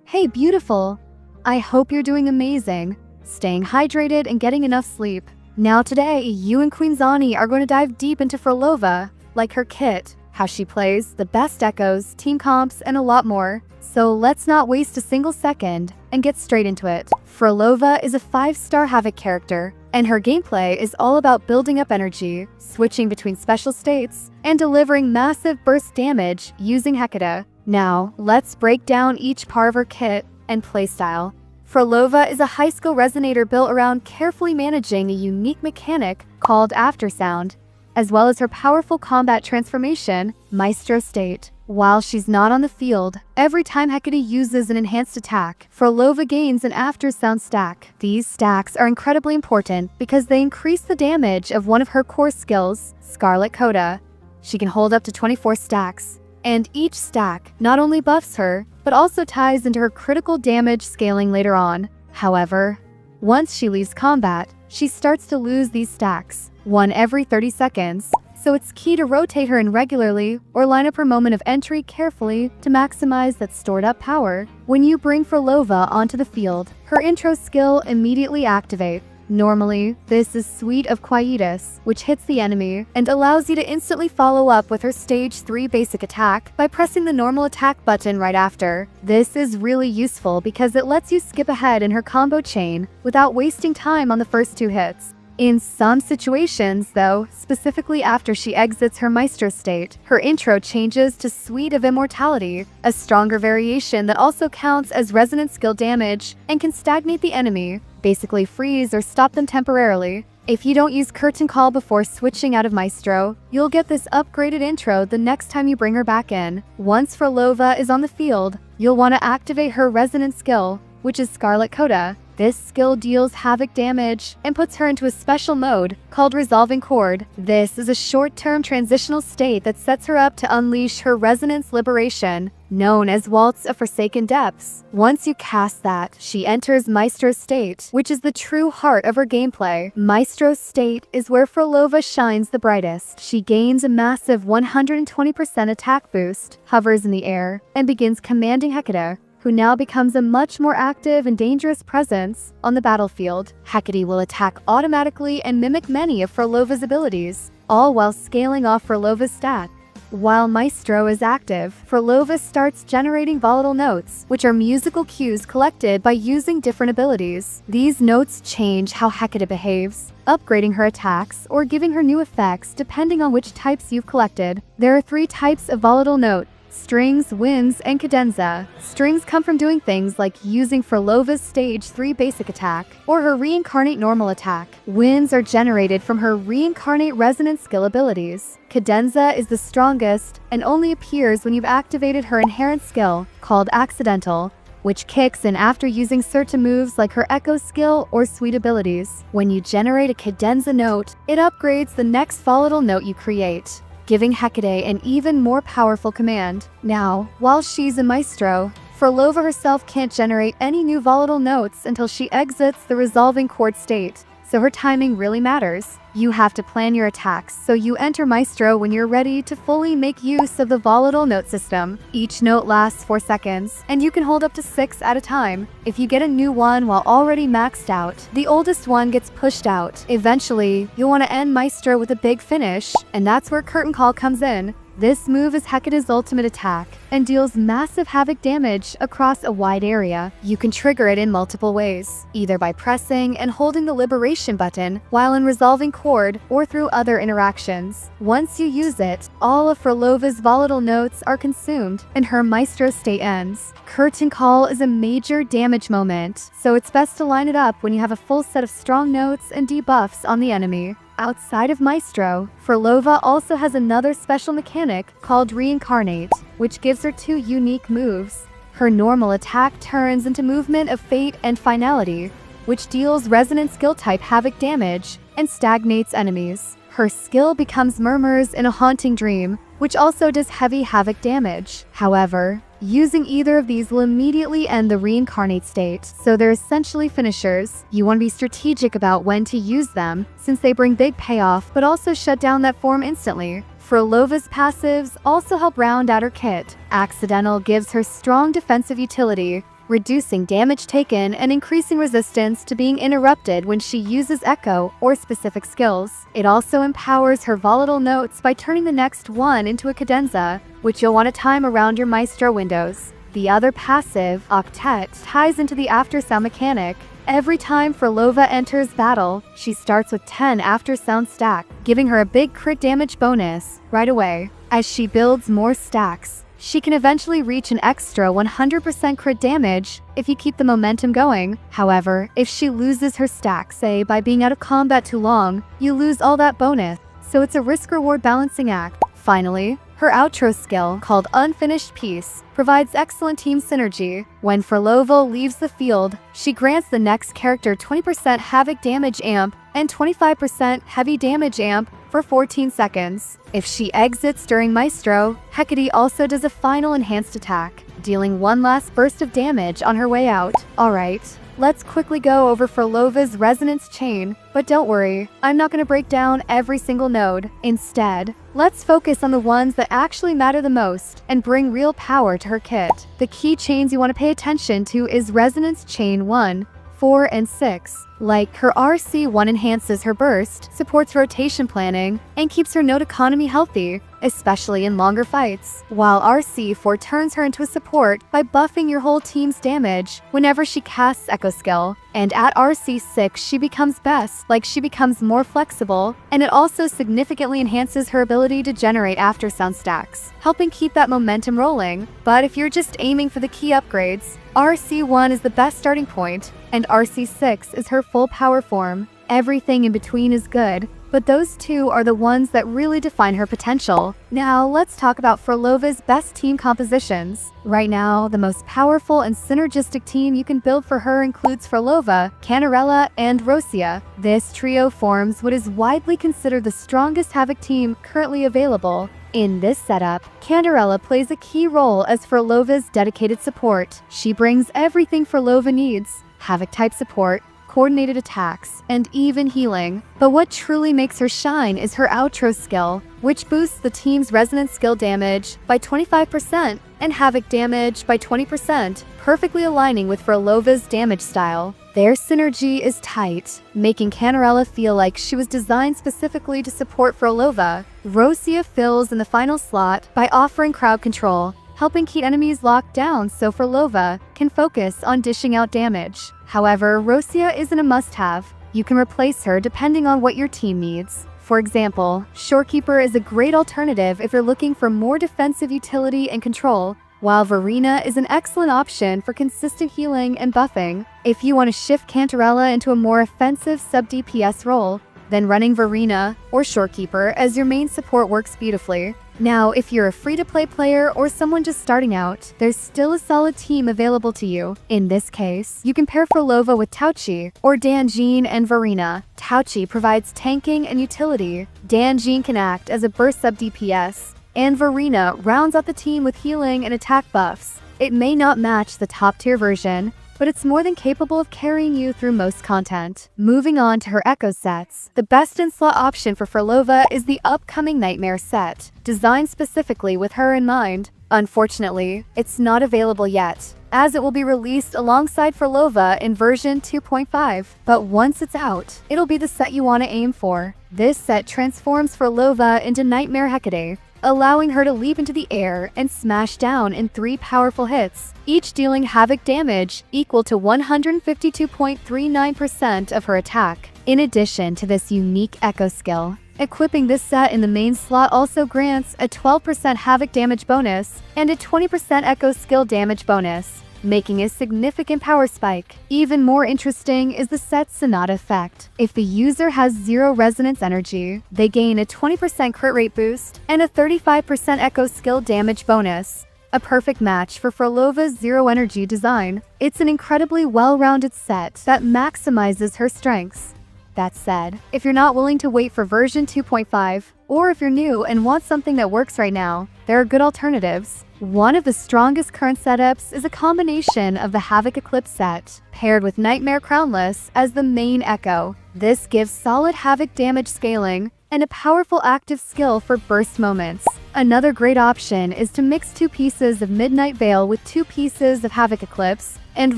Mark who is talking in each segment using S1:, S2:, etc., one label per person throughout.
S1: Hey beautiful! I hope you're doing amazing, staying hydrated and getting enough sleep. Now today, you and Queen Zani are going to dive deep into Phrolova, like her kit, how she plays, the best echoes, team comps, and a lot more. So let's not waste a single second and get straight into it. Phrolova is a 5-star Havoc character, and her gameplay is all about building up energy, switching between special states, and delivering massive burst damage using Hecate. Now, let's break down each part of her kit and playstyle. Phrolova is a high-skill resonator built around carefully managing a unique mechanic called Aftersound, as well as her powerful combat transformation, Maestro State. While she's not on the field, every time Hecate uses an enhanced attack, Phrolova gains an Aftersound stack. These stacks are incredibly important because they increase the damage of one of her core skills, Scarlet Coda. She can hold up to 24 stacks, and each stack not only buffs her, but also ties into her critical damage scaling later on. However, once she leaves combat, she starts to lose these stacks, one every 30 seconds, so it's key to rotate her in regularly or line up her moment of entry carefully to maximize that stored up power. When you bring Phrolova onto the field, her intro skill immediately activates. Normally, this is Suite of Quietus, which hits the enemy and allows you to instantly follow up with her Stage 3 basic attack by pressing the normal attack button right after. This is really useful because it lets you skip ahead in her combo chain without wasting time on the first 2 hits. In some situations, though, specifically after she exits her Maestro state, her intro changes to Suite of Immortality, a stronger variation that also counts as resonant skill damage and can stagnate the enemy, basically freeze or stop them temporarily. If you don't use Curtain Call before switching out of Maestro, you'll get this upgraded intro the next time you bring her back in. Once Phrolova is on the field, you'll want to activate her resonant skill, which is Scarlet Coda. This skill deals Havoc damage and puts her into a special mode called Resolving Chord. This is a short-term transitional state that sets her up to unleash her Resonance Liberation, known as Waltz of Forsaken Depths. Once you cast that, she enters Maestro State, which is the true heart of her gameplay. Maestro State is where Phrolova shines the brightest. She gains a massive 120% attack boost, hovers in the air, and begins commanding Hecate, who now becomes a much more active and dangerous presence on the battlefield. Hecate will attack automatically and mimic many of Phrolova's abilities, all while scaling off Phrolova's stat. While Maestro is active, Phrolova starts generating volatile notes, which are musical cues collected by using different abilities. These notes change how Hecate behaves, upgrading her attacks or giving her new effects depending on which types you've collected. There are 3 types of volatile note: strings, winds, and cadenza. Strings come from doing things like using Phrolova's Stage 3 basic attack or her Reincarnate normal attack. Winds are generated from her Reincarnate resonant skill abilities. Cadenza is the strongest and only appears when you've activated her inherent skill, called Accidental, which kicks in after using certain moves like her Echo skill or Suite abilities. When you generate a cadenza note, it upgrades the next volatile note you create, giving Hecate an even more powerful command. Now, while she's a Maestro, Phrolova herself can't generate any new volatile notes until she exits the Resolving Chord state, so her timing really matters. You have to plan your attacks, so you enter Maestro when you're ready to fully make use of the volatile note system. Each note lasts 4 seconds, and you can hold up to 6 at a time. If you get a new one while already maxed out, the oldest one gets pushed out. Eventually, you'll want to end Maestro with a big finish, and that's where Curtain Call comes in. This move is Hecate's ultimate attack and deals massive Havoc damage across a wide area. You can trigger it in multiple ways, either by pressing and holding the Liberation button while in Resolving Chord or through other interactions. Once you use it, all of Phrolova's volatile notes are consumed and her Maestro state ends. Curtain Call is a major damage moment, so it's best to line it up when you have a full set of strong notes and debuffs on the enemy. Outside of Maestro, Phrolova also has another special mechanic called Reincarnate, which gives her 2 unique moves. Her normal attack turns into Movement of Fate and Finality, which deals resonant skill type Havoc damage and stagnates enemies. Her skill becomes Murmurs in a Haunting Dream, which also does heavy Havoc damage. However, using either of these will immediately end the Reincarnate state, so they're essentially finishers. You want to be strategic about when to use them, since they bring big payoff but also shut down that form instantly. Phrolova's passives also help round out her kit. Accidental gives her strong defensive utility, reducing damage taken and increasing resistance to being interrupted when she uses Echo or specific skills. It also empowers her volatile notes by turning the next one into a cadenza, which you'll want to time around your maestro windows. The other passive, Octet, ties into the aftersound mechanic. Every time Phrolova enters battle, she starts with 10 aftersound stack, giving her a big crit damage bonus right away. As she builds more stacks, she can eventually reach an extra 100% crit damage if you keep the momentum going. However, if she loses her stack, say by being out of combat too long, you lose all that bonus, so it's a risk-reward balancing act. Finally, her outro skill, called Unfinished Piece, provides excellent team synergy. When Phrolova leaves the field, she grants the next character 20% Havoc damage amp and 25% heavy damage amp for 14 seconds. If she exits during Maestro, Hecate also does a final enhanced attack, dealing one last burst of damage on her way out. Alright, let's quickly go over Phrolova's resonance chain, but don't worry, I'm not going to break down every single node. Instead, let's focus on the ones that actually matter the most and bring real power to her kit. The key chains you want to pay attention to is Resonance Chain 1, 4, and 6. Like, her RC1 enhances her burst, supports rotation planning, and keeps her node economy healthy, especially in longer fights, while RC4 turns her into a support by buffing your whole team's damage whenever she casts Echo skill. And at RC6 she becomes best, like she becomes more flexible, and it also significantly enhances her ability to generate aftersound stacks, helping keep that momentum rolling. But if you're just aiming for the key upgrades, RC1 is the best starting point, and RC6 is her full power form. Everything in between is good, but those two are the ones that really define her potential. Now, let's talk about Phrolova's best team compositions. Right now, the most powerful and synergistic team you can build for her includes Phrolova, Canarella, and Rosia. This trio forms what is widely considered the strongest Havoc team currently available. In this setup, Canarella plays a key role as Phrolova's dedicated support. She brings everything Phrolova needs: Havoc-type support, coordinated attacks, and even healing. But what truly makes her shine is her outro skill, which boosts the team's resonance skill damage by 25% and Havoc damage by 20%, perfectly aligning with Phrolova's damage style. Their synergy is tight, making Canarella feel like she was designed specifically to support Phrolova. Rosia fills in the final slot by offering crowd control, helping keep enemies locked down so Phrolova can focus on dishing out damage. However, Rosia isn't a must-have. You can replace her depending on what your team needs. For example, Shorekeeper is a great alternative if you're looking for more defensive utility and control, while Verena is an excellent option for consistent healing and buffing. If you want to shift Cantarella into a more offensive sub-DPS role, then running Verena or Shorekeeper as your main support works beautifully. Now, if you're a free-to-play player or someone just starting out, there's still a solid team available to you. In this case, you can pair Phrolova with Tauchi or Danjin and Verena. Tauchi provides tanking and utility, Danjin can act as a burst sub-DPS, and Verena rounds out the team with healing and attack buffs. It may not match the top-tier version, but it's more than capable of carrying you through most content. Moving on to her Echo sets, the best in-slot option for Phrolova is the upcoming Nightmare set, designed specifically with her in mind. Unfortunately, it's not available yet, as it will be released alongside Phrolova in version 2.5. But once it's out, it'll be the set you want to aim for. This set transforms Phrolova into Nightmare Hecate, allowing her to leap into the air and smash down in 3 powerful hits, each dealing Havoc damage equal to 152.39% of her attack. In addition to this unique Echo skill, equipping this set in the main slot also grants a 12% Havoc damage bonus and a 20% Echo skill damage bonus, making a significant power spike. Even more interesting is the set's Sonata effect. If the user has 0 resonance energy, they gain a 20% crit rate boost and a 35% Echo skill damage bonus. A perfect match for Phrolova's zero energy design. It's an incredibly well-rounded set that maximizes her strengths. That said, if you're not willing to wait for version 2.5, or if you're new and want something that works right now, there are good alternatives. One of the strongest current setups is a combination of the Havoc Eclipse set, paired with Nightmare Crownless as the main Echo. This gives solid Havoc damage scaling and a powerful active skill for burst moments. Another great option is to mix 2 pieces of Midnight Veil with 2 pieces of Havoc Eclipse and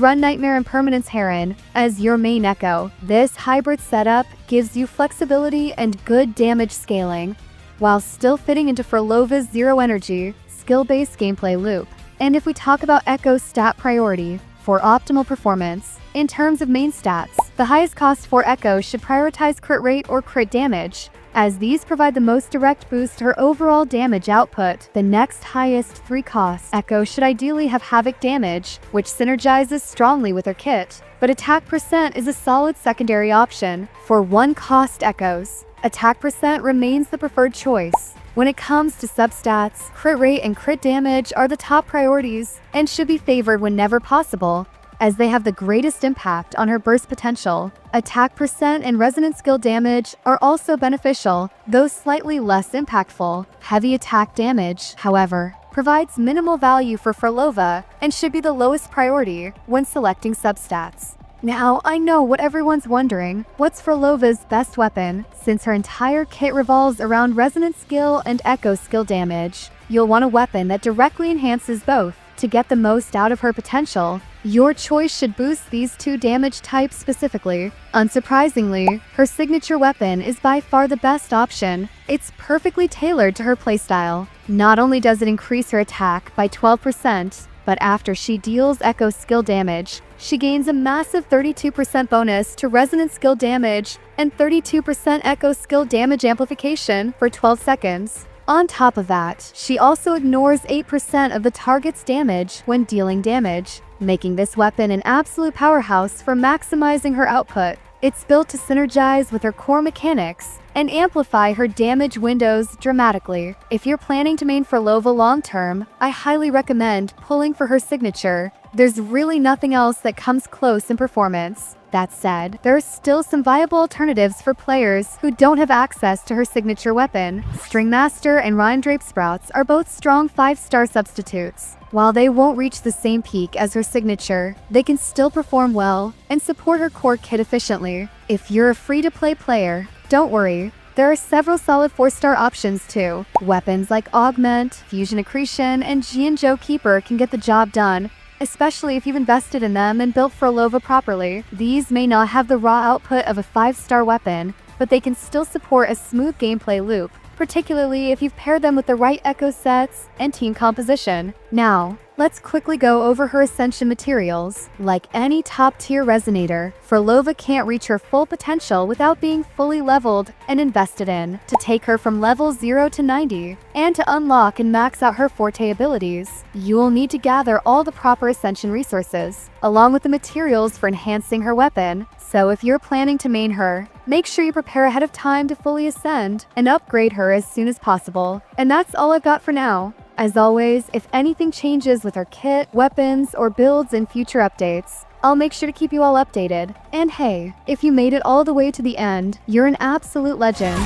S1: run Nightmare Impermanence Heron as your main echo. This hybrid setup gives you flexibility and good damage scaling, while still fitting into Phrolova's zero energy, skill-based gameplay loop. And if we talk about Echo's stat priority for optimal performance, in terms of main stats, the highest cost for Echo should prioritize crit rate or crit damage, as these provide the most direct boost to her overall damage output. The next highest 3 cost Echo should ideally have Havoc damage, which synergizes strongly with her kit, but attack percent is a solid secondary option. For 1 cost Echoes, attack percent remains the preferred choice. When it comes to substats, crit rate and crit damage are the top priorities and should be favored whenever possible, as they have the greatest impact on her burst potential. Attack percent and resonant skill damage are also beneficial, though slightly less impactful. Heavy attack damage, however, provides minimal value for Phrolova and should be the lowest priority when selecting substats. Now, I know what everyone's wondering. What's Phrolova's best weapon? Since her entire kit revolves around resonant skill and echo skill damage, you'll want a weapon that directly enhances both. To get the most out of her potential, your choice should boost these 2 damage types specifically. Unsurprisingly, her signature weapon is by far the best option. It's perfectly tailored to her playstyle. Not only does it increase her attack by 12%, but after she deals echo skill damage, she gains a massive 32% bonus to resonant skill damage and 32% echo skill damage amplification for 12 seconds. On top of that, she also ignores 8% of the target's damage when dealing damage, making this weapon an absolute powerhouse for maximizing her output. It's built to synergize with her core mechanics and amplify her damage windows dramatically. If you're planning to main Phrolova long-term, I highly recommend pulling for her signature. There's really nothing else that comes close in performance. That said, there are still some viable alternatives for players who don't have access to her signature weapon. Stringmaster and Rhindrape Sprouts are both strong 5-star substitutes. While they won't reach the same peak as her signature, they can still perform well and support her core kit efficiently. If you're a free-to-play player, don't worry. There are several solid 4-star options too. Weapons like Augment, Fusion Accretion, and Jianzhou Keeper can get the job done, especially if you've invested in them and built Phrolova properly. These may not have the raw output of a 5-star weapon, but they can still support a smooth gameplay loop, particularly if you've paired them with the right echo sets and team composition. Now, let's quickly go over her Ascension materials. Like any top-tier resonator, Phrolova can't reach her full potential without being fully leveled and invested in. To take her from level 0 to 90, and to unlock and max out her forte abilities, you will need to gather all the proper Ascension resources, along with the materials for enhancing her weapon. So if you're planning to main her, make sure you prepare ahead of time to fully ascend and upgrade her as soon as possible. And that's all I've got for now. As always, if anything changes with her kit, weapons, or builds in future updates, I'll make sure to keep you all updated. And hey, if you made it all the way to the end, you're an absolute legend.